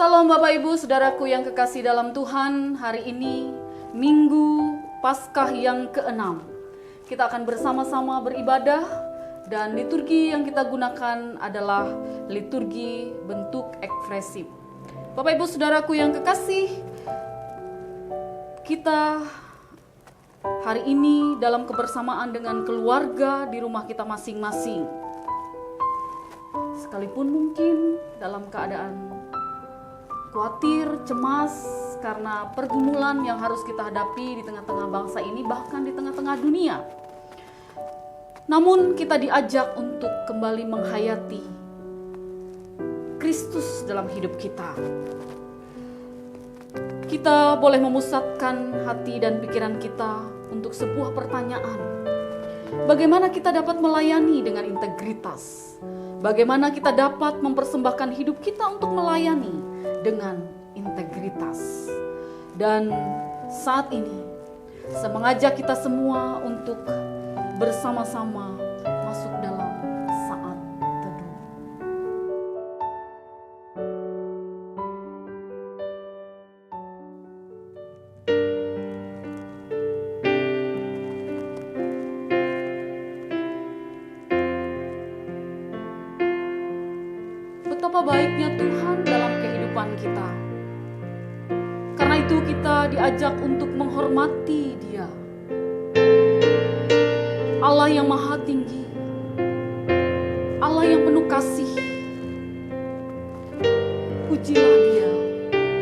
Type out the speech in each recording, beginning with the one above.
Salam Bapak Ibu, Saudaraku yang kekasih dalam Tuhan. Hari ini Minggu Paskah yang ke-6. Kita akan bersama-sama beribadah dan liturgi yang kita gunakan adalah liturgi bentuk ekspresif. Bapak Ibu Saudaraku yang kekasih, kita hari ini dalam kebersamaan dengan keluarga di rumah kita masing-masing. Sekalipun mungkin dalam keadaan khawatir, cemas karena pergumulan yang harus kita hadapi di tengah-tengah bangsa ini, bahkan di tengah-tengah dunia. Namun kita diajak untuk kembali menghayati Kristus dalam hidup kita. Kita boleh memusatkan hati dan pikiran kita untuk sebuah pertanyaan. Bagaimana kita dapat melayani dengan integritas? Bagaimana kita dapat mempersembahkan hidup kita untuk melayani dengan integritas? Dan saat ini saya mengajak kita semua untuk bersama-sama masuk dalam saat teduh. Betapa baiknya Tuhan dalam kehidupan kita. Karena itu kita diajak untuk menghormati Dia. Allah yang maha tinggi. Allah yang penuh kasih. Pujilah Dia.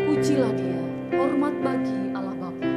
Pujilah Dia. Hormat bagi Allah Bapa.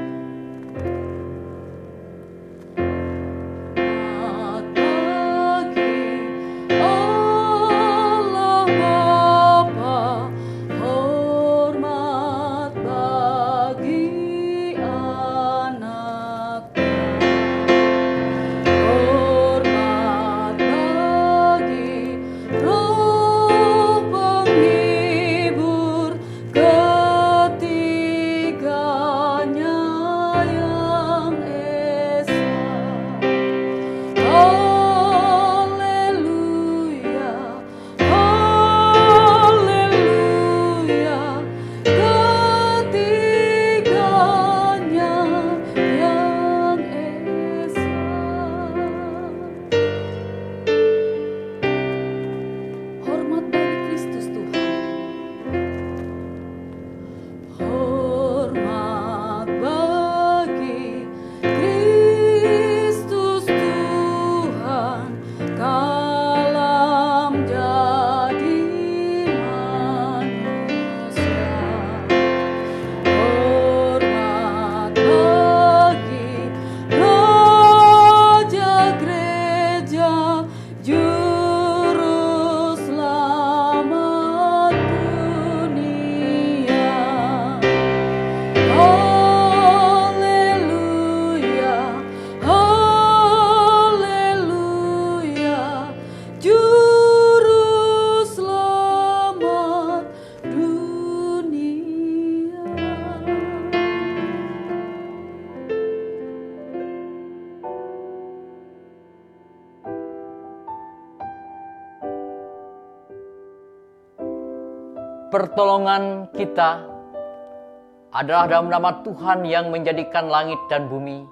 Pertolongan kita adalah dalam nama Tuhan yang menjadikan langit dan bumi,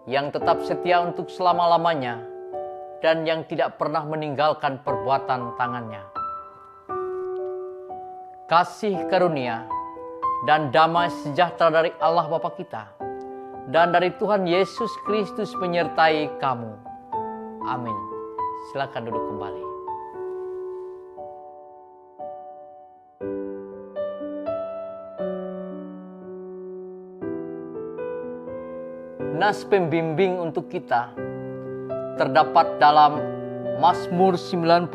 yang tetap setia untuk selama-lamanya, dan yang tidak pernah meninggalkan perbuatan tangannya. Kasih karunia dan damai sejahtera dari Allah Bapa kita dan dari Tuhan Yesus Kristus menyertai kamu. Amin. Silakan duduk kembali. Nas pembimbing untuk kita terdapat dalam Mazmur 91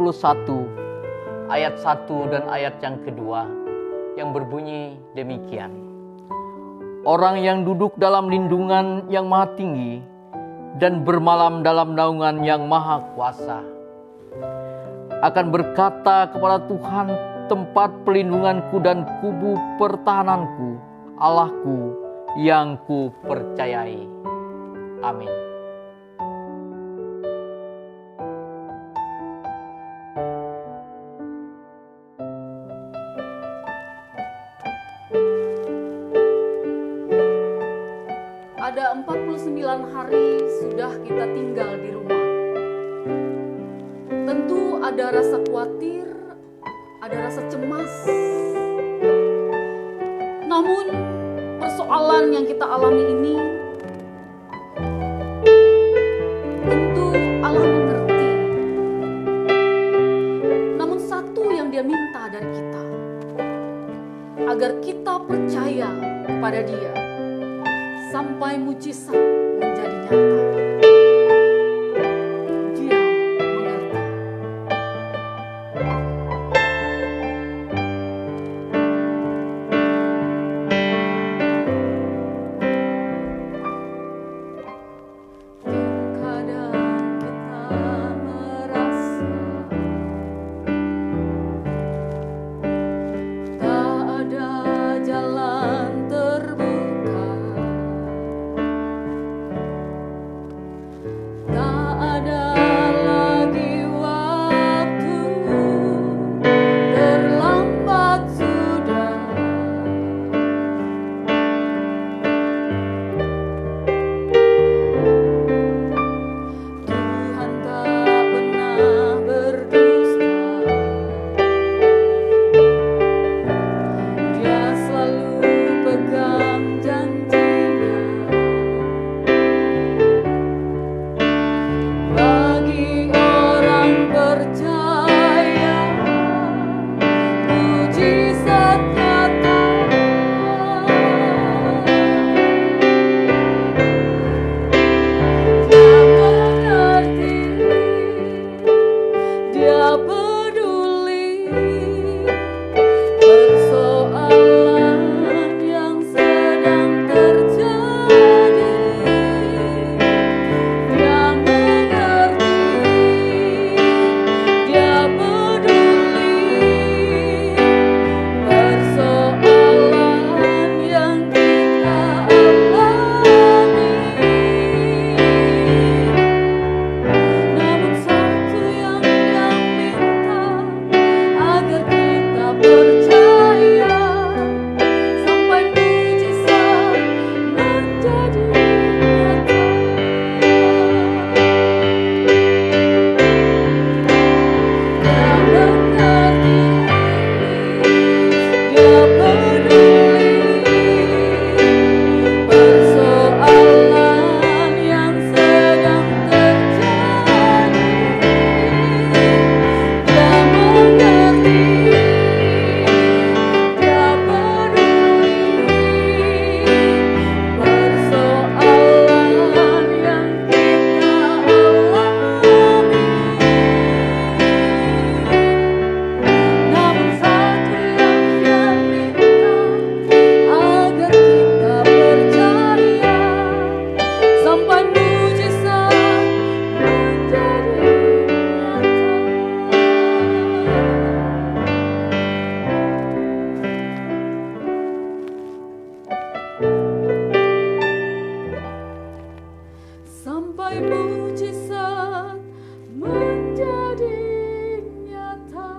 ayat 1 dan ayat yang kedua yang berbunyi demikian. Orang yang duduk dalam lindungan yang maha tinggi dan bermalam dalam naungan yang maha kuasa akan berkata kepada Tuhan, tempat pelindunganku dan kubu pertahananku, Allahku yang ku percayai. Amin. berbulan-bulan hari sudah kita tinggal di rumah. Tentu ada rasa khawatir, ada rasa cemas. Namun persoalan yang kita alami ini tentu Allah mengerti. Namun satu yang Dia minta dari kita, agar kita percaya kepada Dia sampai mujizat menjadi nyata. Dia mengerti. Terkadang kita merasa tak ada jalan terbuka, tak ada lagi waktu, terlambat sudah. Tuhan tak pernah berdusta, Dia selalu pegang janjinya. Bagi orang percaya, mujizat nyata. Dia mengerti, Dia peduli persoalan yang sedang terjadi. Dia mengerti, Dia peduli persoalan yang kita alami. Namun satu yang Dia minta, agar kita percaya sampai mujizat menjadi nyata. Dia mengerti, Dia peduli persoalan yang sedang terjadi. Dia mengerti, Dia peduli persoalan yang kita alami. Namun satu yang Dia minta, agar kita percaya sampai mujizat menjadi nyata. Sampai mujizat menjadi nyata.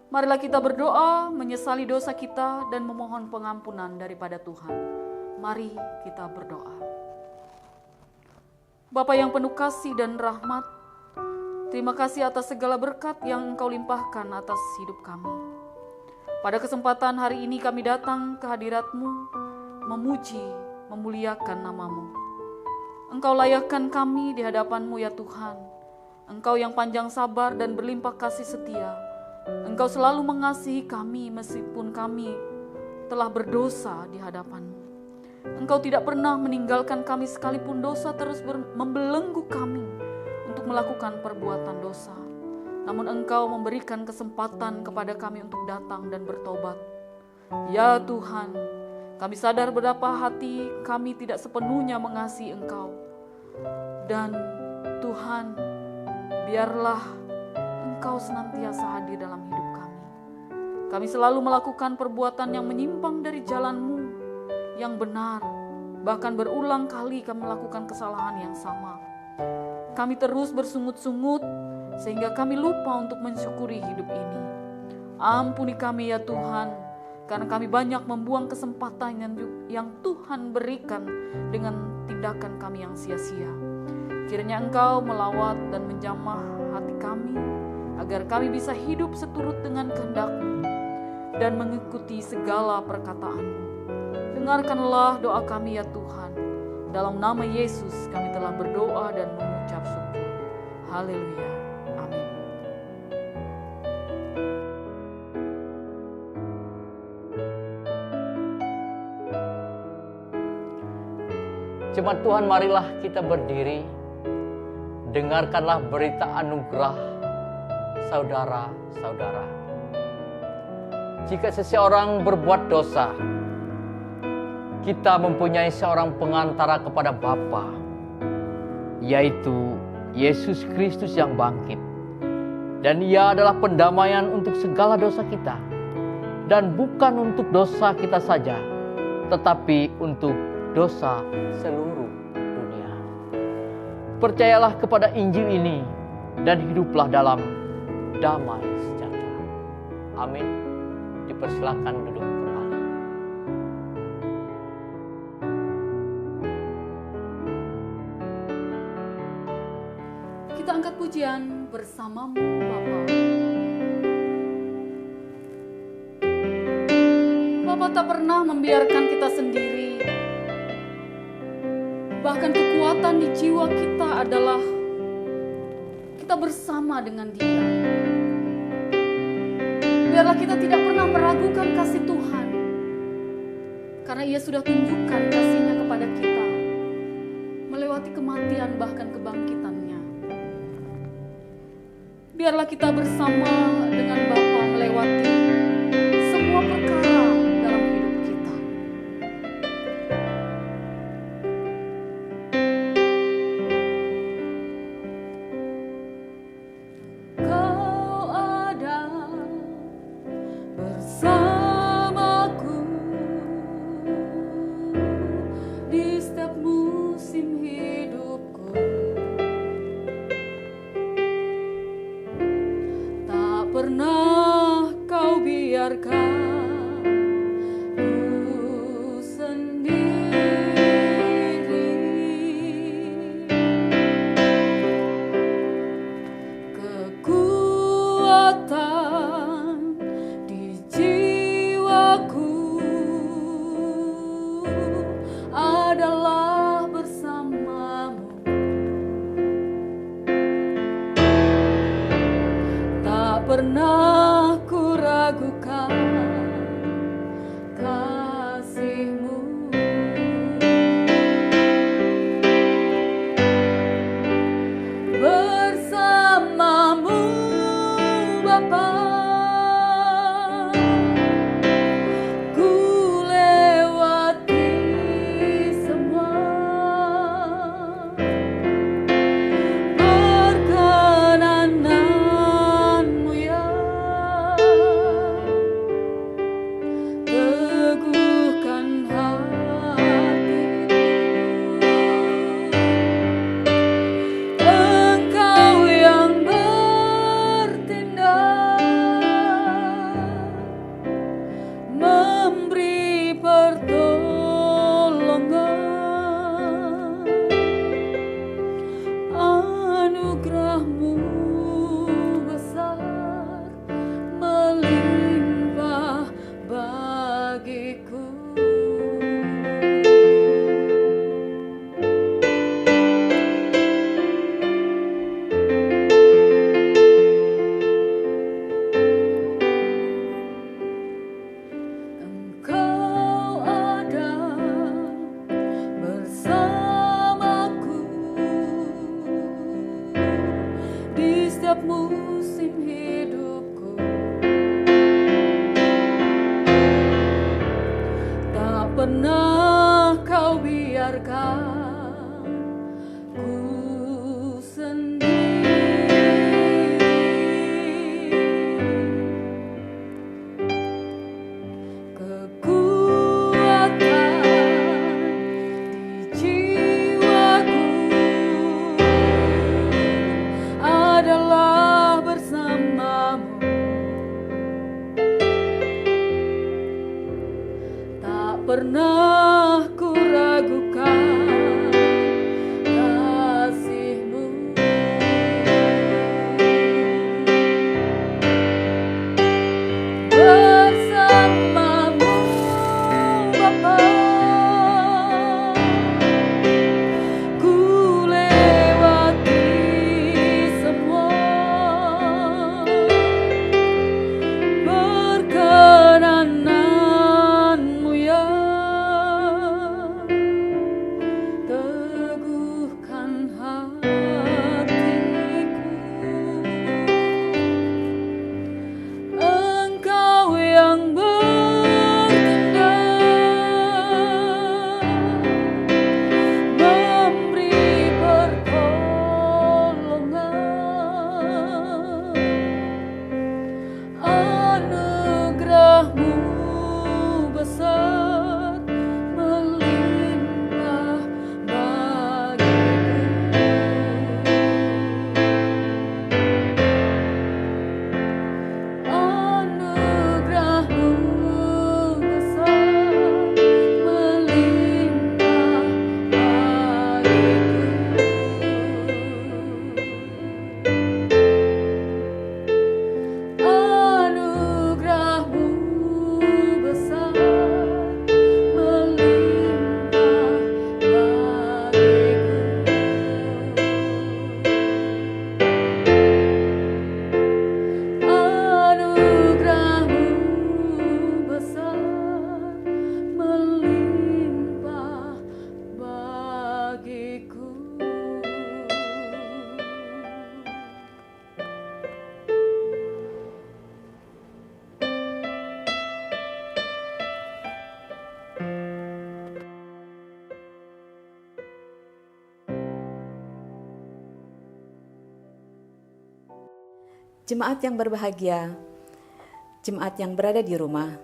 Marilah kita berdoa, menyesali dosa kita dan memohon pengampunan daripada Tuhan. Mari kita berdoa. Bapa yang penuh kasih dan rahmat, terima kasih atas segala berkat yang Engkau limpahkan atas hidup kami. Pada kesempatan hari ini kami datang ke hadirat-Mu, memuji, memuliakan nama-Mu. Engkau layakkan kami di hadapan-Mu ya Tuhan. Engkau yang panjang sabar dan berlimpah kasih setia. Engkau selalu mengasihi kami meskipun kami telah berdosa di hadapan-Mu. Engkau tidak pernah meninggalkan kami sekalipun dosa terus membelenggu kami untuk melakukan perbuatan dosa. Namun Engkau memberikan kesempatan kepada kami untuk datang dan bertobat. Ya Tuhan, kami sadar betapa hati kami tidak sepenuhnya mengasihi Engkau. Dan Tuhan, biarlah Engkau senantiasa hadir dalam hidup kami. Kami selalu melakukan perbuatan yang menyimpang dari jalan-Mu, yang benar. Bahkan berulang kali kami melakukan kesalahan yang sama. Kami terus bersungut-sungut sehingga kami lupa untuk mensyukuri hidup ini. Ampuni kami ya Tuhan, karena kami banyak membuang kesempatan yang Tuhan berikan dengan tindakan kami yang sia-sia. Kiranya Engkau melawat dan menjamah hati kami, agar kami bisa hidup seturut dengan kehendak-Mu dan mengikuti segala perkataan-Mu. Dengarkanlah doa kami ya Tuhan. Dalam nama Yesus kami telah berdoa dan mengucap syukur. Haleluya. Amin. Jemaat Tuhan, marilah kita berdiri. Dengarkanlah berita anugerah saudara-saudara. Jika seseorang berbuat dosa, kita mempunyai seorang pengantara kepada Bapa, yaitu Yesus Kristus yang bangkit. Dan Ia adalah pendamaian untuk segala dosa kita. Dan bukan untuk dosa kita saja, tetapi untuk dosa seluruh dunia. Percayalah kepada Injil ini dan hiduplah dalam damai sejahtera. Amin. Dipersilakan duduk kembali. Kita angkat pujian bersamamu Bapa. Bapa tak pernah membiarkan kita sendiri. Bahkan kekuatan di jiwa kita adalah kita bersama dengan Dia. Biarlah kita tidak pernah meragukan kasih Tuhan, karena Ia sudah tunjukkan kasih-Nya kepada kita melewati kematian bahkan kebangkitan-Nya. Biarlah kita bersama dengan Bapa melewati semua perkara dalam hidup kita. Kau ada bersamaku di setiap musim hidupku. Tak pernah kau biarkan ku sendiri. Kekuatan di jiwaku adalah bersamamu. Tak pernah ku ragukan kasih-Mu. Bersamamu Bapa, ku lewati semua perkenanan-Mu ya. Teguhkan hatiku, Engkau yang bertindak, memberi pertolongan. Anugerah-Mu besar melimpah bagiku. Engkau ada bersamaku di setiap musim hidupku. Tak pernah kau biarkan ku sendiri. Kekuatan Jemaat yang berbahagia, jemaat yang berada di rumah.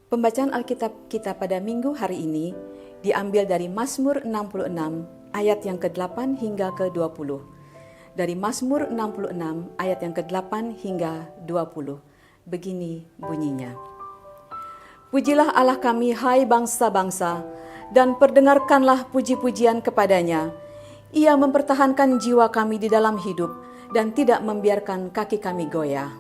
Pembacaan Alkitab kita pada minggu hari ini diambil dari Mazmur 66 ayat yang ke-8 hingga ke-20. Dari Mazmur 66 ayat yang ke-8 hingga 20. Begini bunyinya. Pujilah Allah kami, hai bangsa-bangsa, dan perdengarkanlah puji-pujian kepadanya. Ia mempertahankan jiwa kami di dalam hidup dan tidak membiarkan kaki kami goyah.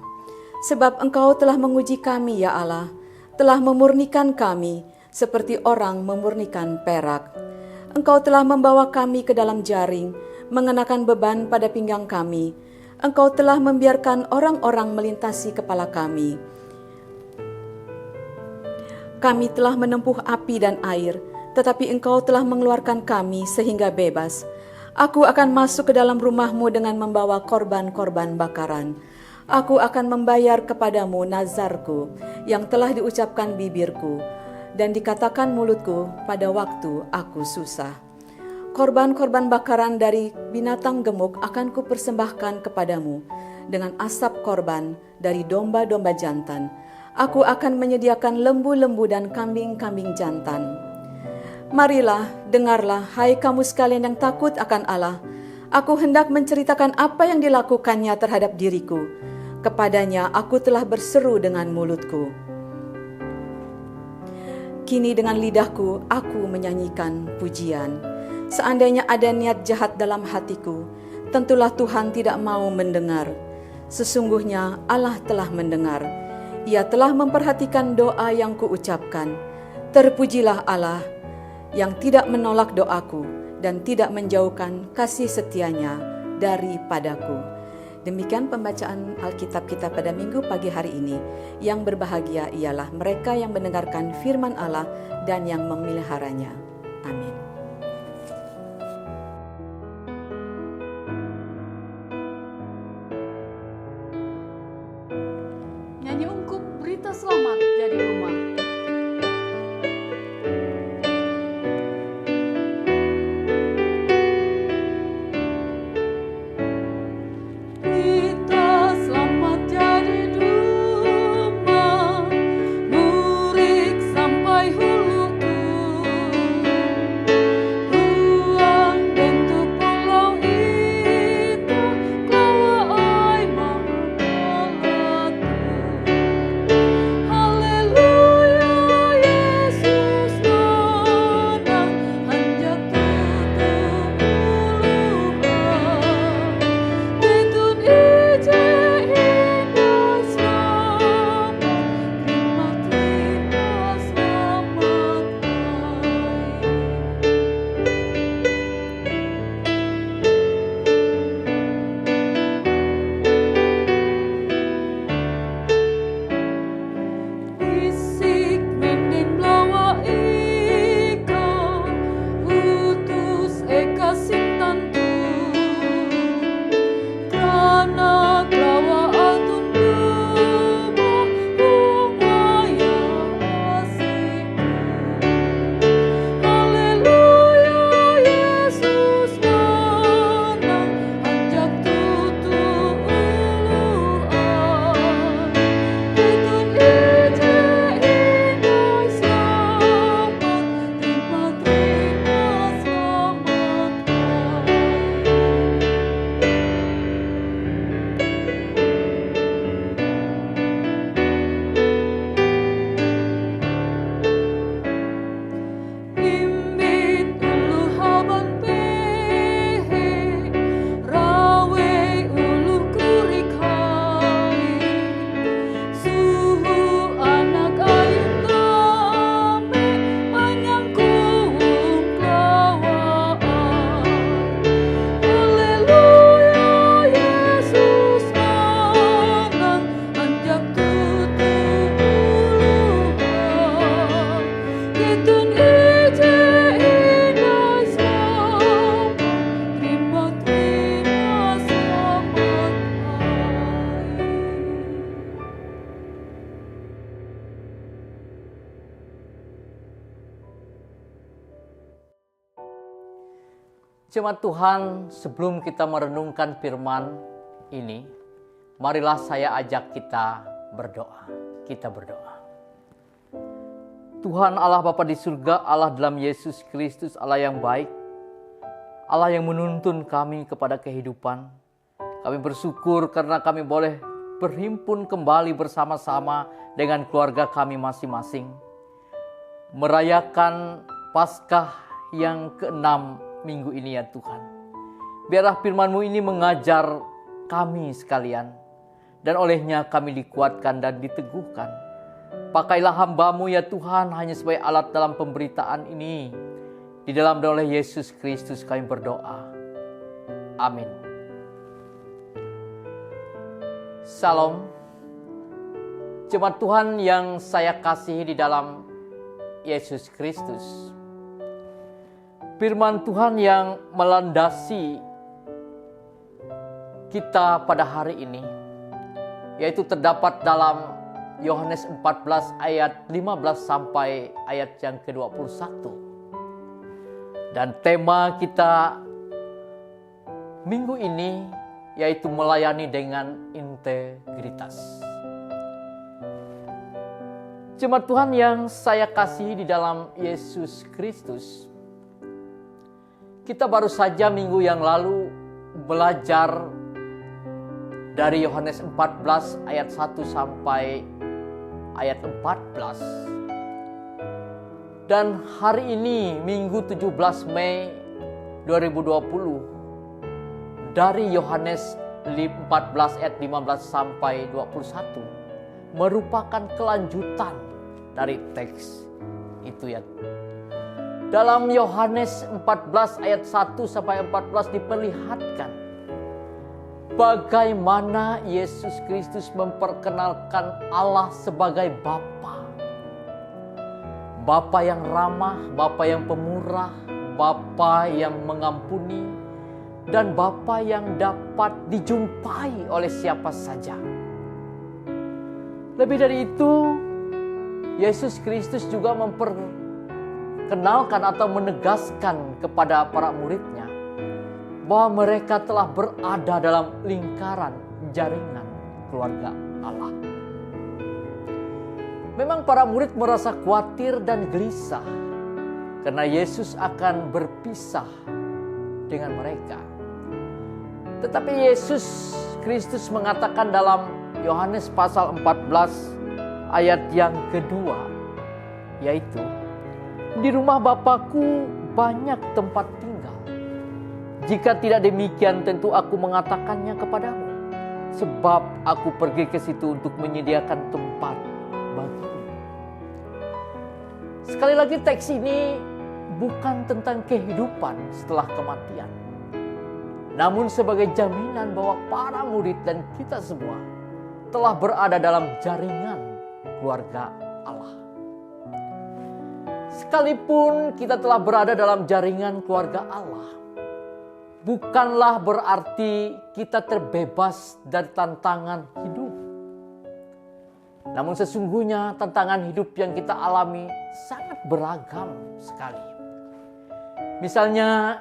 Sebab Engkau telah menguji kami, ya Allah, telah memurnikan kami seperti orang memurnikan perak. Engkau telah membawa kami ke dalam jaring, mengenakan beban pada pinggang kami. Engkau telah membiarkan orang-orang melintasi kepala kami. Kami telah menempuh api dan air, tetapi Engkau telah mengeluarkan kami sehingga bebas. Aku akan masuk ke dalam rumah-Mu dengan membawa korban-korban bakaran. Aku akan membayar kepadamu nazarku yang telah diucapkan bibirku dan dikatakan mulutku pada waktu aku susah. Korban-korban bakaran dari binatang gemuk akan kupersembahkan kepadamu dengan asap korban dari domba-domba jantan. Aku akan menyediakan lembu-lembu dan kambing-kambing jantan. Marilah, dengarlah, hai kamu sekalian yang takut akan Allah. Aku hendak menceritakan apa yang dilakukannya terhadap diriku. Kepadanya aku telah berseru dengan mulutku. Kini dengan lidahku aku menyanyikan pujian. Seandainya ada niat jahat dalam hatiku, tentulah Tuhan tidak mau mendengar. Sesungguhnya Allah telah mendengar. Ia telah memperhatikan doa yang kuucapkan. Terpujilah Allah yang tidak menolak doaku dan tidak menjauhkan kasih setianya daripadaku. Demikian pembacaan Alkitab kita pada minggu pagi hari ini. Yang berbahagia ialah mereka yang mendengarkan firman Allah dan yang memeliharanya. Amin. Nyanyi ungkup berita selamat jadi rumah. Jemaat Tuhan, sebelum kita merenungkan firman ini, marilah saya ajak kita berdoa. Kita berdoa. Tuhan Allah Bapa di surga, Allah dalam Yesus Kristus, Allah yang baik, Allah yang menuntun kami kepada kehidupan. Kami bersyukur karena kami boleh berhimpun kembali bersama-sama dengan keluarga kami masing-masing, merayakan Paskah yang ke-6 minggu ini ya Tuhan. Biarlah firman-Mu ini mengajar kami sekalian, dan olehnya kami dikuatkan dan diteguhkan. Pakailah hamba-Mu ya Tuhan hanya sebagai alat dalam pemberitaan ini. Di dalam dan oleh Yesus Kristus kami berdoa. Amin. Salam. Jemaat Tuhan yang saya kasihi di dalam Yesus Kristus. Firman Tuhan yang melandasi kita pada hari ini, yaitu terdapat dalam Yohanes 14 ayat 15 sampai ayat yang ke-21. Dan tema kita minggu ini yaitu melayani dengan integritas. Jemaat Tuhan yang saya kasihi di dalam Yesus Kristus, kita baru saja minggu yang lalu belajar dari Yohanes 14 ayat 1 sampai ayat 14. Dan hari ini Minggu 17 Mei 2020 dari Yohanes 14 ayat 15 sampai 21 merupakan kelanjutan dari teks itu ya. Dalam Yohanes 14 ayat 1 sampai 14 diperlihatkan bagaimana Yesus Kristus memperkenalkan Allah sebagai Bapa. Bapa yang ramah, Bapa yang pemurah, Bapa yang mengampuni, dan Bapa yang dapat dijumpai oleh siapa saja. Lebih dari itu, Yesus Kristus juga memperkenalkan atau menegaskan kepada para muridnya bahwa mereka telah berada dalam lingkaran jaringan keluarga Allah. Memang para murid merasa khawatir dan gelisah karena Yesus akan berpisah dengan mereka. Tetapi Yesus Kristus mengatakan dalam Yohanes pasal 14 ayat yang kedua, yaitu, "Di rumah Bapakku banyak tempat tinggal. Jika tidak demikian tentu aku mengatakannya kepadamu. Sebab aku pergi ke situ untuk menyediakan tempat bagimu." Sekali lagi teks ini bukan tentang kehidupan setelah kematian, namun sebagai jaminan bahwa para murid dan kita semua telah berada dalam jaringan keluarga Allah. Sekalipun kita telah berada dalam jaringan keluarga Allah, bukanlah berarti kita terbebas dari tantangan hidup. Namun sesungguhnya tantangan hidup yang kita alami sangat beragam sekali. Misalnya,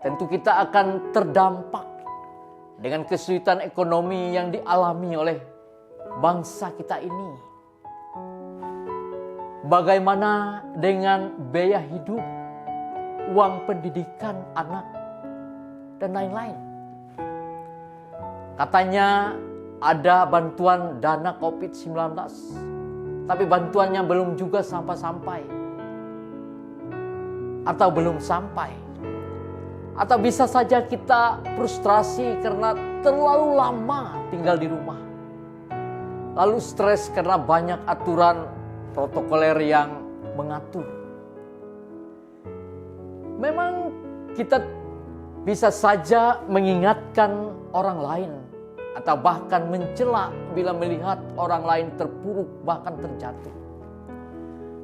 tentu kita akan terdampak dengan kesulitan ekonomi yang dialami oleh bangsa kita ini. Bagaimana dengan biaya hidup, uang pendidikan anak, dan lain-lain. Katanya ada bantuan dana COVID-19, tapi bantuannya belum juga sampai-sampai. Atau belum sampai. Atau bisa saja kita frustrasi karena terlalu lama tinggal di rumah. Lalu stres karena banyak aturan protokoler yang mengatur. Memang kita bisa saja mengingatkan orang lain atau bahkan mencela bila melihat orang lain terpuruk bahkan terjatuh.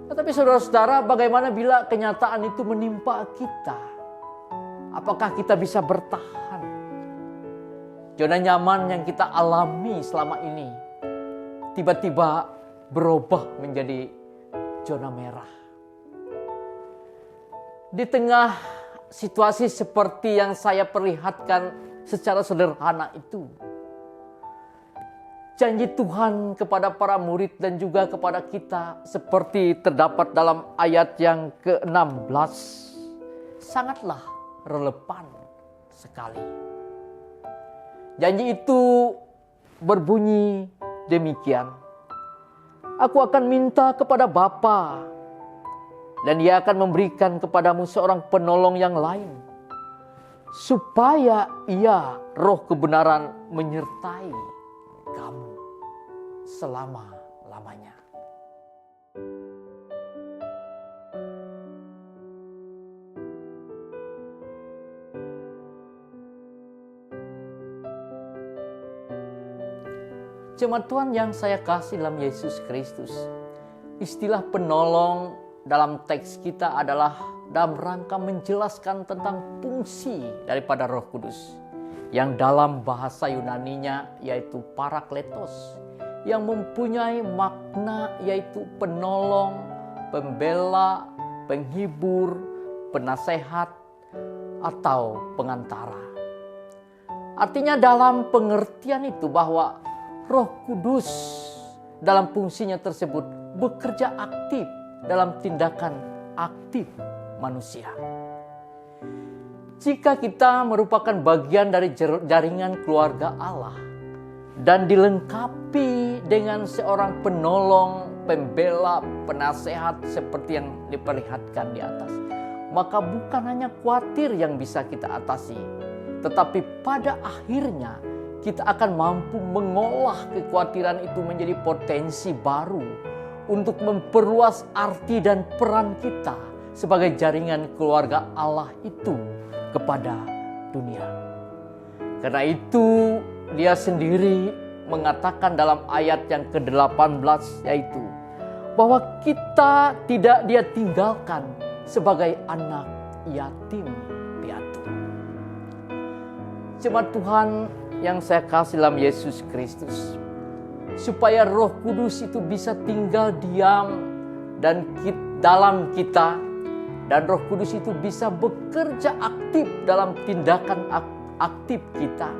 Tetapi saudara-saudara, bagaimana bila kenyataan itu menimpa kita? Apakah kita bisa bertahan? Zona nyaman yang kita alami selama ini tiba-tiba berubah menjadi zona merah. Di tengah situasi seperti yang saya perlihatkan secara sederhana itu, Janji Tuhan kepada para murid dan juga kepada kita seperti terdapat dalam ayat yang ke-16 sangatlah relevan sekali. Janji itu berbunyi demikian. Aku akan minta kepada Bapa dan Ia akan memberikan kepadamu seorang penolong yang lain, supaya Ia, Roh kebenaran, menyertai kamu selama-lamanya. Jemaat Tuhan yang saya kasih dalam Yesus Kristus, istilah penolong dalam teks kita adalah dalam rangka menjelaskan tentang fungsi daripada Roh Kudus, yang dalam bahasa Yunaninya yaitu parakletos, yang mempunyai makna yaitu penolong, pembela, penghibur, penasehat, atau pengantara. Artinya dalam pengertian itu bahwa Roh Kudus dalam fungsinya tersebut bekerja aktif dalam tindakan aktif manusia. Jika kita merupakan bagian dari jaringan keluarga Allah dan dilengkapi dengan seorang penolong, pembela, penasehat seperti yang diperlihatkan di atas, maka bukan hanya khawatir yang bisa kita atasi, tetapi pada akhirnya kita akan mampu mengolah kekhawatiran itu menjadi potensi baru untuk memperluas arti dan peran kita sebagai jaringan keluarga Allah itu kepada dunia. Karena itu Dia sendiri mengatakan dalam ayat yang ke-18 yaitu bahwa kita tidak Dia tinggalkan sebagai anak yatim piatu. Jemaat Tuhan yang saya kasih dalam Yesus Kristus, supaya Roh Kudus itu bisa tinggal diam dan dalam kita, dan Roh Kudus itu bisa bekerja aktif dalam tindakan aktif kita,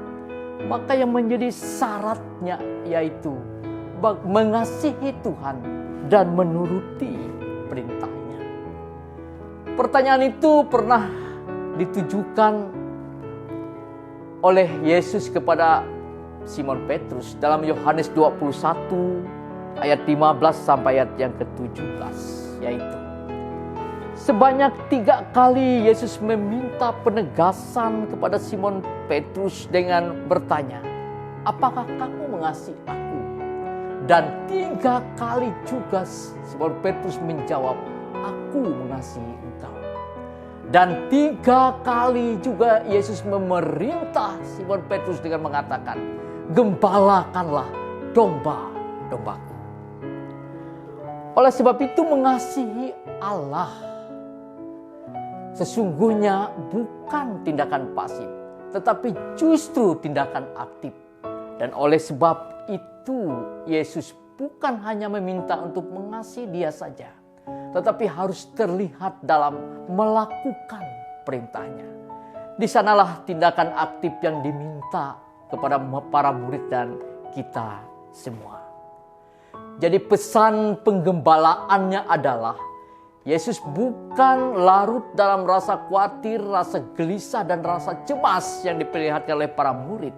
maka yang menjadi syaratnya yaitu mengasihi Tuhan dan menuruti perintahnya. Pertanyaan itu pernah ditujukan oleh Yesus kepada Simon Petrus dalam Yohanes 21 ayat 15 sampai ayat yang ke-17, yaitu sebanyak 3 kali Yesus meminta penegasan kepada Simon Petrus dengan bertanya, apakah kamu mengasihi aku? Dan 3 kali juga Simon Petrus menjawab, aku mengasihi engkau. Dan 3 kali juga Yesus memerintah Simon Petrus dengan mengatakan, gembalakanlah domba-dombaku. Oleh sebab itu mengasihi Allah sesungguhnya bukan tindakan pasif, tetapi justru tindakan aktif. Dan oleh sebab itu Yesus bukan hanya meminta untuk mengasihi Dia saja, tetapi harus terlihat dalam melakukan perintahnya. Di sanalah tindakan aktif yang diminta kepada para murid dan kita semua. Jadi pesan penggembalaannya adalah Yesus bukan larut dalam rasa khawatir, rasa gelisah dan rasa cemas yang diperlihatkan oleh para murid,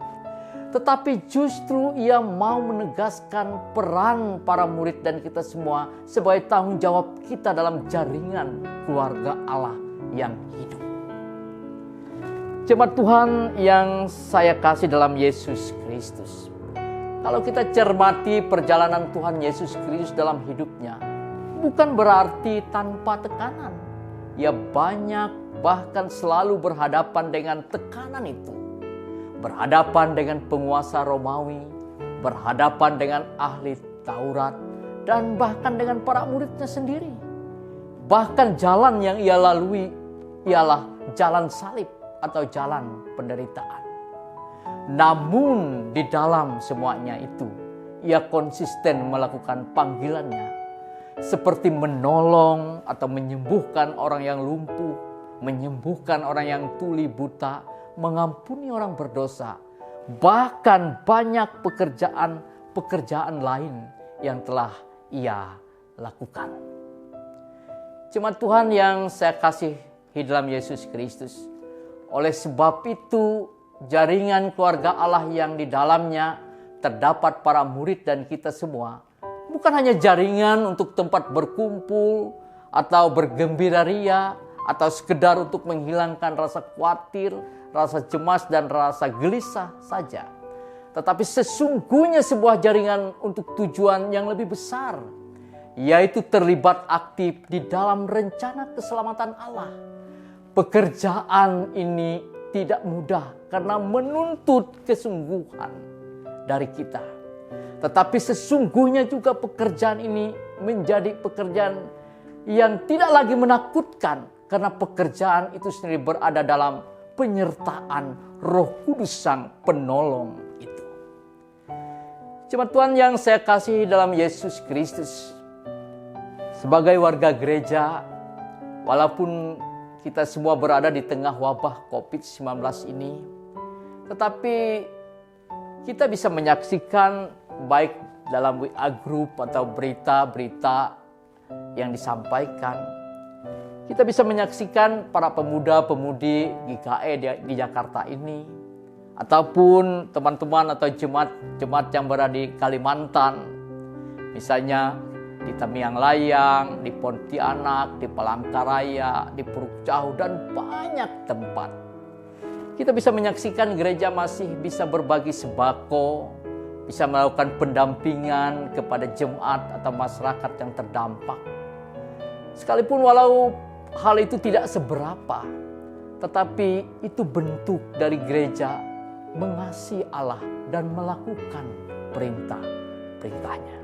tetapi justru Ia mau menegaskan peran para murid dan kita semua sebagai tanggung jawab kita dalam jaringan keluarga Allah yang hidup. Jemaat Tuhan yang saya kasih dalam Yesus Kristus, kalau kita cermati perjalanan Tuhan Yesus Kristus dalam hidupnya, bukan berarti tanpa tekanan. Ia banyak bahkan selalu berhadapan dengan tekanan itu. Berhadapan dengan penguasa Romawi, berhadapan dengan ahli Taurat, dan bahkan dengan para muridnya sendiri. Bahkan jalan yang ia lalui ialah jalan salib atau jalan penderitaan. Namun di dalam semuanya itu, ia konsisten melakukan panggilannya, seperti menolong atau menyembuhkan orang yang lumpuh, menyembuhkan orang yang tuli buta, mengampuni orang berdosa, bahkan banyak pekerjaan pekerjaan lain yang telah ia lakukan. Jemaat Tuhan yang saya kasih di dalam Yesus Kristus, oleh sebab itu jaringan keluarga Allah yang di dalamnya terdapat para murid dan kita semua bukan hanya jaringan untuk tempat berkumpul atau bergembira ria atau sekedar untuk menghilangkan rasa khawatir, rasa cemas dan rasa gelisah saja. Tetapi sesungguhnya sebuah jaringan untuk tujuan yang lebih besar, yaitu terlibat aktif di dalam rencana keselamatan Allah. Pekerjaan ini tidak mudah karena menuntut kesungguhan dari kita. Tetapi sesungguhnya juga pekerjaan ini menjadi pekerjaan yang tidak lagi menakutkan, karena pekerjaan itu sendiri berada dalam penyertaan Roh Kudus Sang Penolong itu. Jemaat Tuhan yang saya kasih dalam Yesus Kristus, sebagai warga gereja, walaupun kita semua berada di tengah wabah COVID-19 ini, tetapi kita bisa menyaksikan baik dalam WA group atau berita-berita yang disampaikan. Kita bisa menyaksikan para pemuda-pemudi GKE di Jakarta ini, ataupun teman-teman atau jemaat yang berada di Kalimantan, misalnya di Tamiang Layang, di Pontianak, di Palangkaraya, di Puruk Jauh, dan banyak tempat. Kita bisa menyaksikan gereja masih bisa berbagi sembako, bisa melakukan pendampingan kepada jemaat atau masyarakat yang terdampak. Sekalipun walau hal itu tidak seberapa, tetapi itu bentuk dari gereja mengasihi Allah dan melakukan perintah-perintahnya.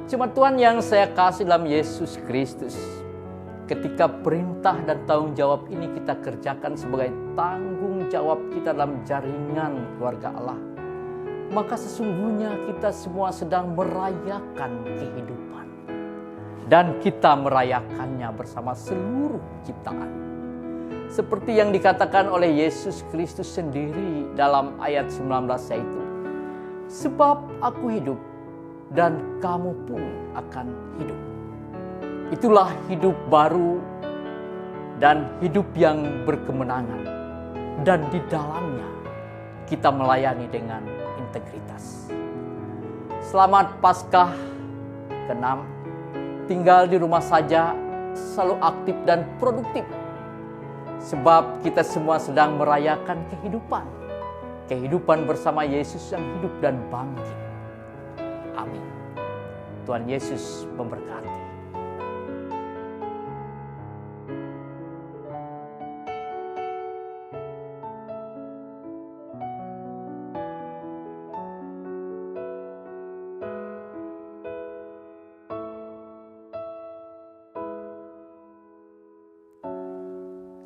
Jemaat Tuhan yang saya kasih dalam Yesus Kristus, ketika perintah dan tanggung jawab ini kita kerjakan sebagai tanggung jawab kita dalam jaringan keluarga Allah, maka sesungguhnya kita semua sedang merayakan kehidupan. Dan kita merayakannya bersama seluruh ciptaan. Seperti yang dikatakan oleh Yesus Kristus sendiri dalam ayat 19 yaitu, sebab aku hidup dan kamu pun akan hidup. Itulah hidup baru dan hidup yang berkemenangan. Dan di dalamnya kita melayani dengan integritas. Selamat Paskah ke-6. Tinggal di rumah saja, selalu aktif dan produktif. Sebab kita semua sedang merayakan kehidupan. Kehidupan bersama Yesus yang hidup dan bangkit. Amin. Tuhan Yesus memberkati.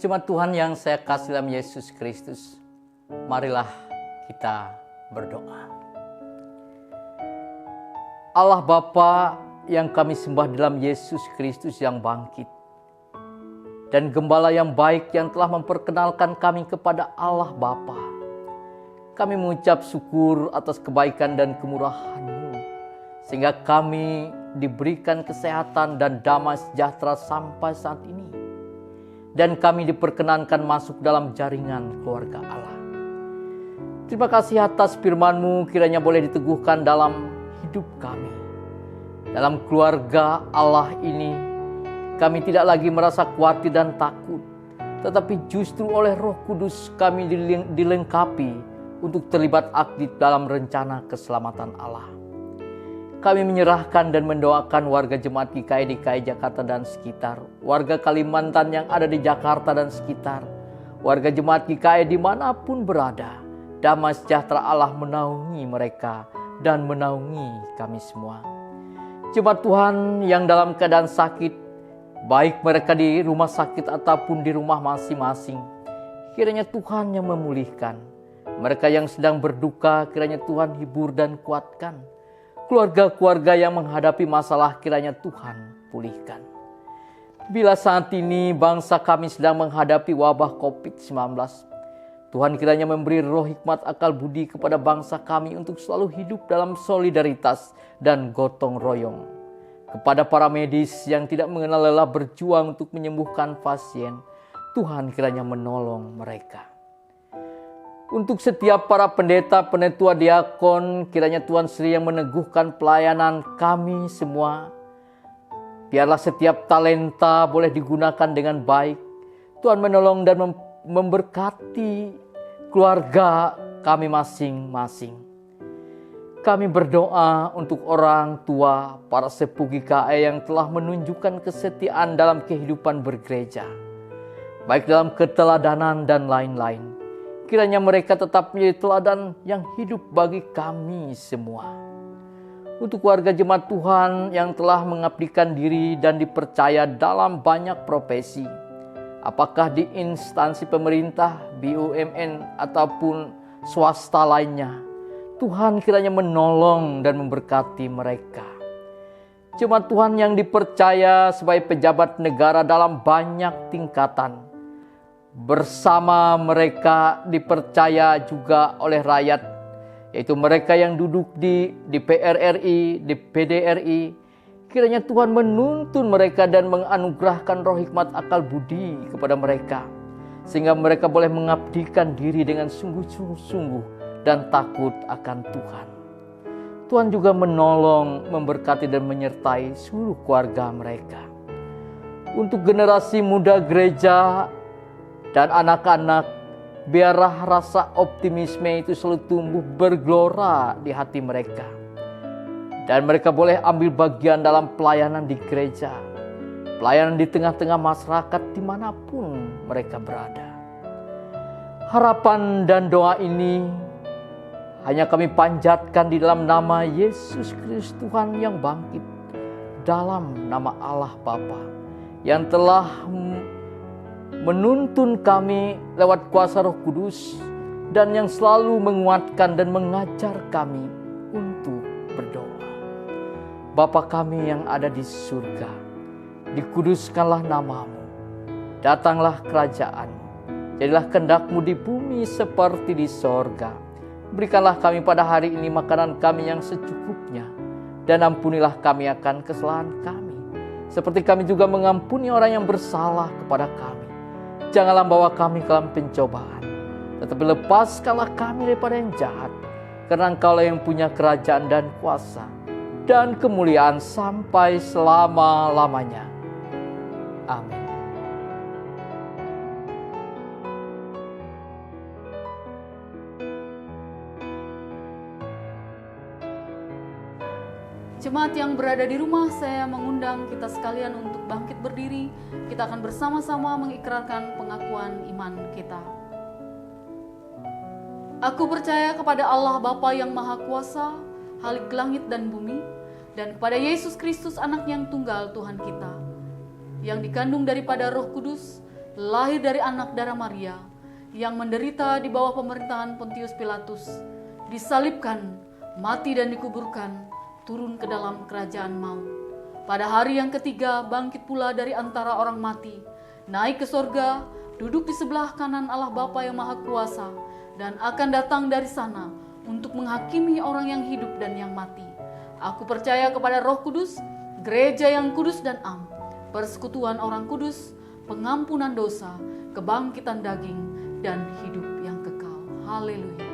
Jemaat Tuhan yang saya kasih dalam Yesus Kristus, marilah kita berdoa. Allah Bapa yang kami sembah dalam Yesus Kristus yang bangkit, dan Gembala yang baik yang telah memperkenalkan kami kepada Allah Bapa, kami mengucap syukur atas kebaikan dan kemurahan-Mu, sehingga kami diberikan kesehatan dan damai sejahtera sampai saat ini. Dan kami diperkenankan masuk dalam jaringan keluarga Allah. Terima kasih atas firman-Mu, kiranya boleh diteguhkan dalam hidup kami. Dalam keluarga Allah ini, kami tidak lagi merasa khawatir dan takut, tetapi justru oleh Roh Kudus kami dilengkapi untuk terlibat aktif dalam rencana keselamatan Allah. Kami menyerahkan dan mendoakan warga jemaat GKI DKI Jakarta dan sekitar, warga Kalimantan yang ada di Jakarta dan sekitar, warga jemaat GKI dimanapun berada. Damai sejahtera Allah menaungi mereka dan menaungi kami semua. Jemaat Tuhan yang dalam keadaan sakit, baik mereka di rumah sakit ataupun di rumah masing-masing, kiranya Tuhan yang memulihkan. Mereka yang sedang berduka, kiranya Tuhan hibur dan kuatkan. keluarga-keluarga yang menghadapi masalah kiranya Tuhan pulihkan. Bila saat ini bangsa kami sedang menghadapi wabah COVID-19, Tuhan kiranya memberi roh hikmat akal budi kepada bangsa kami untuk selalu hidup dalam solidaritas dan gotong royong. Kepada para medis yang tidak mengenal lelah berjuang untuk menyembuhkan pasien, Tuhan kiranya menolong mereka. Untuk setiap para pendeta, penetua, diakon, kiranya Tuhan Sri yang meneguhkan pelayanan kami semua. Biarlah setiap talenta boleh digunakan dengan baik. Tuhan menolong dan memberkati keluarga kami masing-masing. Kami berdoa untuk orang tua, para sepuh GKI yang telah menunjukkan kesetiaan dalam kehidupan bergereja, baik dalam keteladanan dan lain-lain. Kiranya mereka tetap menjadi teladan yang hidup bagi kami semua. Untuk warga jemaat Tuhan yang telah mengabdikan diri dan dipercaya dalam banyak profesi, apakah di instansi pemerintah, BUMN, ataupun swasta lainnya, Tuhan kiranya menolong dan memberkati mereka. Jemaat Tuhan yang dipercaya sebagai pejabat negara dalam banyak tingkatan, bersama mereka dipercaya juga oleh rakyat, yaitu mereka yang duduk di DPR RI, DPD RI. Kiranya Tuhan menuntun mereka dan menganugerahkan roh hikmat akal budi kepada mereka, sehingga mereka boleh mengabdikan diri dengan sungguh-sungguh dan takut akan Tuhan. Tuhan juga menolong, memberkati dan menyertai seluruh keluarga mereka. Untuk generasi muda gereja dan anak-anak, biarlah rasa optimisme itu selalu tumbuh bergelora di hati mereka. Dan mereka boleh ambil bagian dalam pelayanan di gereja, pelayanan di tengah-tengah masyarakat dimanapun mereka berada. Harapan dan doa ini hanya kami panjatkan di dalam nama Yesus Kristus Tuhan yang bangkit, dalam nama Allah Bapa yang telah menuntun kami lewat kuasa Roh Kudus dan yang selalu menguatkan dan mengajar kami untuk berdoa. Bapa kami yang ada di surga, dikuduskanlah namamu, datanglah kerajaan-Mu, jadilah kehendak-Mu di bumi seperti di sorga. Berikanlah kami pada hari ini makanan kami yang secukupnya, dan ampunilah kami akan kesalahan kami, seperti kami juga mengampuni orang yang bersalah kepada kami. Janganlah bawa kami ke dalam pencobaan, tetapi lepaskanlah kami daripada yang jahat. Karena Engkaulah yang punya kerajaan dan kuasa dan kemuliaan sampai selama-lamanya. Amin. Jemaat yang berada di rumah, saya mengundang kita sekalian untuk bangkit berdiri. Kita akan bersama-sama mengikrarkan pengakuan iman kita. Aku percaya kepada Allah Bapa yang Maha Kuasa, Khalik langit dan bumi, dan kepada Yesus Kristus anak yang tunggal Tuhan kita, yang dikandung daripada Roh Kudus, lahir dari anak darah Maria, yang menderita di bawah pemerintahan Pontius Pilatus, disalibkan, mati dan dikuburkan, turun ke dalam kerajaan maut. Pada hari yang ketiga bangkit pula dari antara orang mati, naik ke sorga, duduk di sebelah kanan Allah Bapa yang Maha Kuasa, dan akan datang dari sana untuk menghakimi orang yang hidup dan yang mati. Aku percaya kepada Roh Kudus, gereja yang kudus dan am, persekutuan orang kudus, pengampunan dosa, kebangkitan daging, dan hidup yang kekal. Haleluya.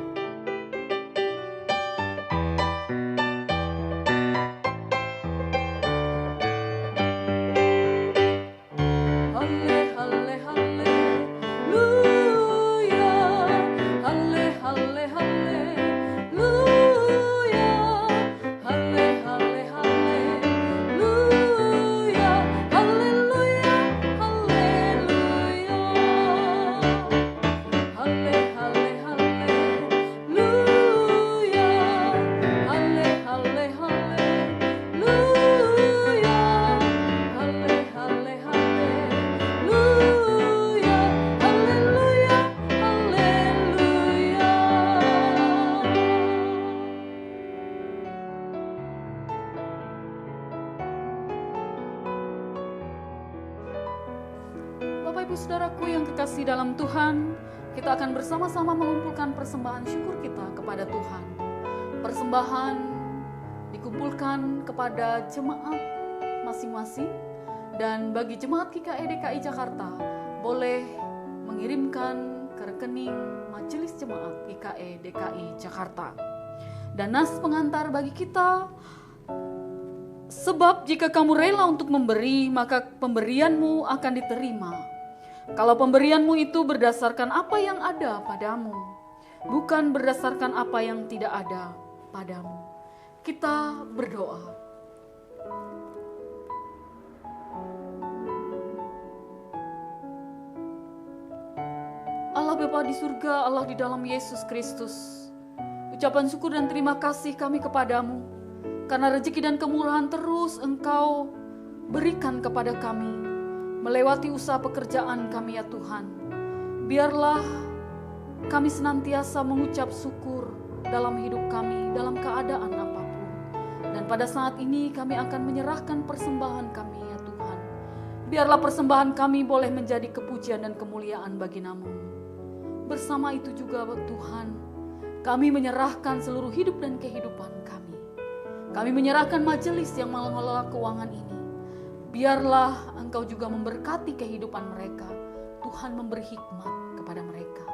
saudaraku yang kekasih dalam Tuhan, kita akan bersama-sama mengumpulkan persembahan syukur kita kepada Tuhan. Persembahan dikumpulkan kepada jemaat masing-masing, dan bagi jemaat GKI DKI Jakarta boleh mengirimkan ke rekening Majelis Jemaat GKI DKI Jakarta. Dan nas pengantar bagi kita, sebab jika kamu rela untuk memberi, maka pemberianmu akan diterima. Kalau pemberianmu itu berdasarkan apa yang ada padamu, bukan berdasarkan apa yang tidak ada padamu. Kita berdoa. Allah Bapa di surga, Allah di dalam Yesus Kristus, ucapan syukur dan terima kasih kami kepadamu, karena rezeki dan kemurahan terus Engkau berikan kepada kami, melewati usaha pekerjaan kami ya Tuhan. Biarlah kami senantiasa mengucap syukur dalam hidup kami, dalam keadaan apapun. Dan pada saat ini kami akan menyerahkan persembahan kami ya Tuhan. Biarlah persembahan kami boleh menjadi kepujian dan kemuliaan bagi nama-Mu. Bersama itu juga Tuhan, kami menyerahkan seluruh hidup dan kehidupan kami. Kami menyerahkan majelis yang mengelola keuangan ini. Biarlah Engkau juga memberkati kehidupan mereka. Tuhan memberi hikmat kepada mereka,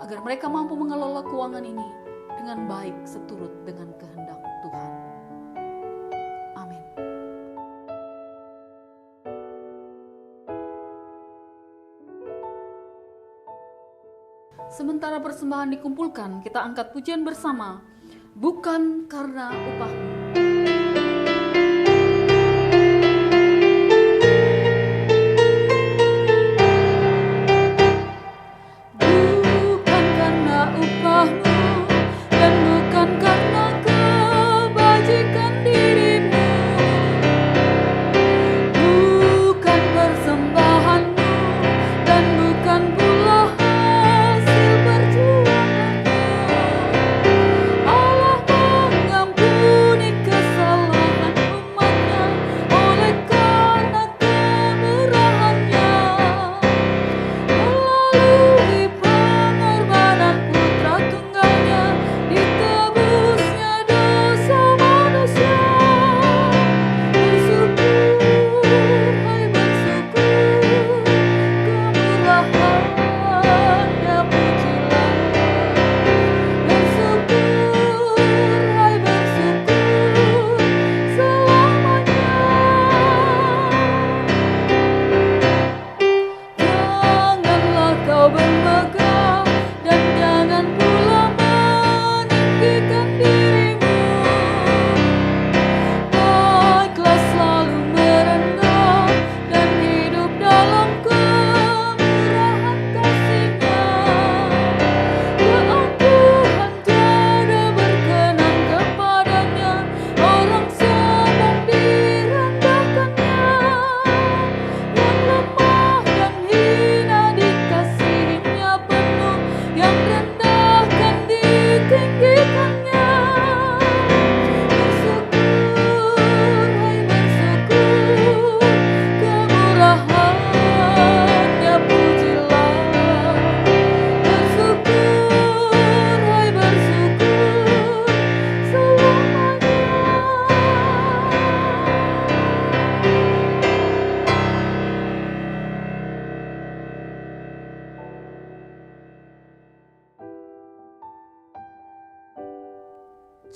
agar mereka mampu mengelola keuangan ini dengan baik seturut dengan kehendak Tuhan. Amin. Sementara persembahan dikumpulkan, kita angkat pujian bersama, bukan karena upahmu.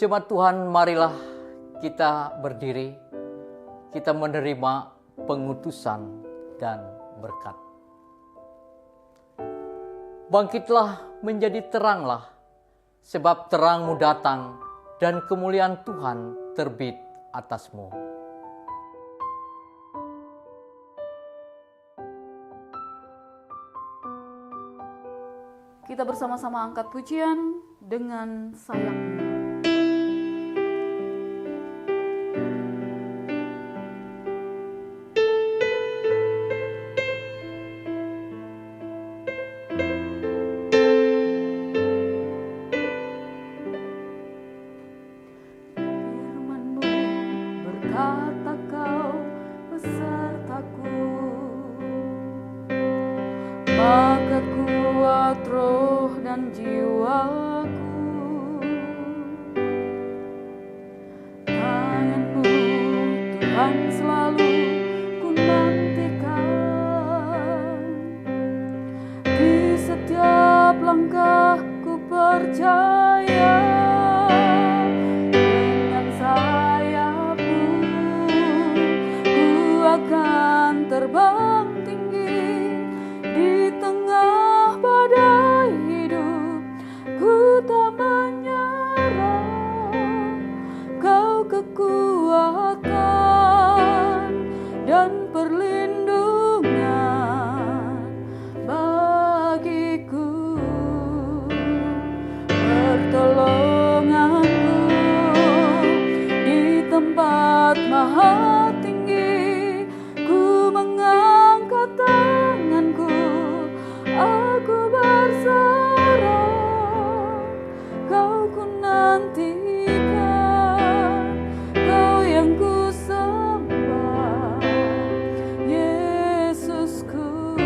Jemaat Tuhan, marilah kita berdiri, kita menerima pengutusan dan berkat. Bangkitlah menjadi teranglah, sebab terangmu datang dan kemuliaan Tuhan terbit atasmu. Kita bersama-sama angkat pujian dengan sayangmu. dan jiwaku. Tangan-Mu Tuhan selalu ku nantikan. Di setiap langkah ku percaya, dengan sayap-Mu ku akan terbang tinggi. Di tengah badai hidup ku tak menyerah. Kau kekuatan dan perlindungan bagiku, pertolonganku di tempat maha tinggi. Ku mengangkat tanganku, aku berserah. Kau ku nantikan, Kau yang ku sembah, Yesusku.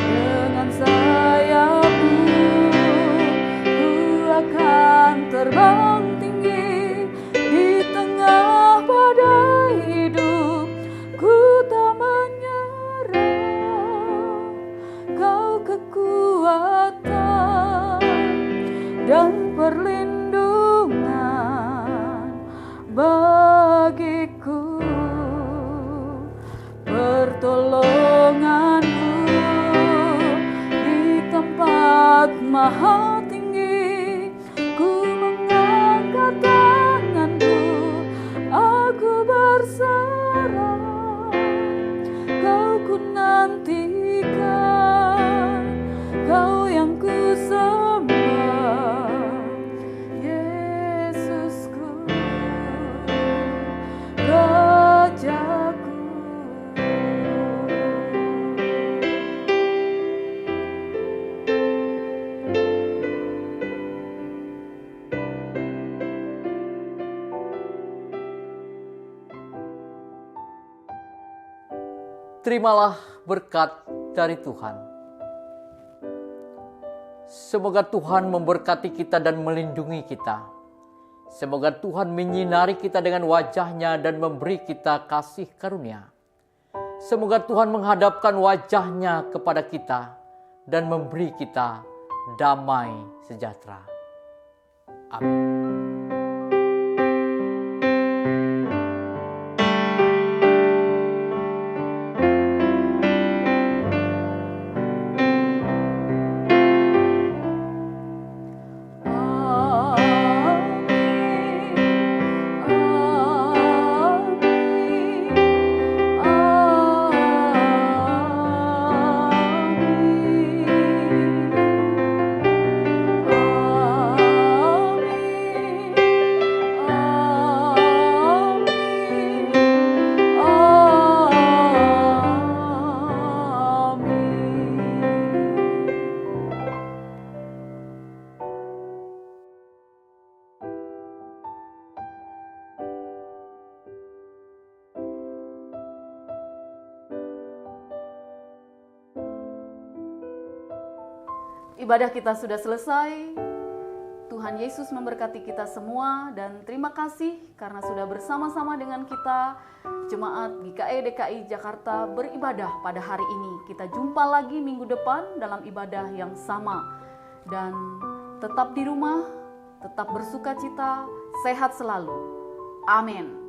Dengan sayap-Mu ku akan terbang tinggi. Di tengah badai hidup ku tak menyerah. Kau kekuatan dan perlindungan bagiku, pertolonganku di tempat maha tinggi. Ku mengangkat tanganku, aku berserah. Kau ku nantikan, Kau yang ku sembah, Yesusku, Rajaku. Terimalah berkat dari Tuhan. Semoga Tuhan memberkati kita dan melindungi kita. Semoga Tuhan menyinari kita dengan wajah-Nya dan memberi kita kasih karunia. Semoga Tuhan menghadapkan wajah-Nya kepada kita dan memberi kita damai sejahtera. Amin. Ibadah kita sudah selesai. Tuhan Yesus memberkati kita semua dan terima kasih karena sudah bersama-sama dengan kita Jemaat GKI DKI Jakarta beribadah pada hari ini. Kita jumpa lagi minggu depan dalam ibadah yang sama. Dan tetap di rumah, tetap bersuka cita, sehat selalu. Amin.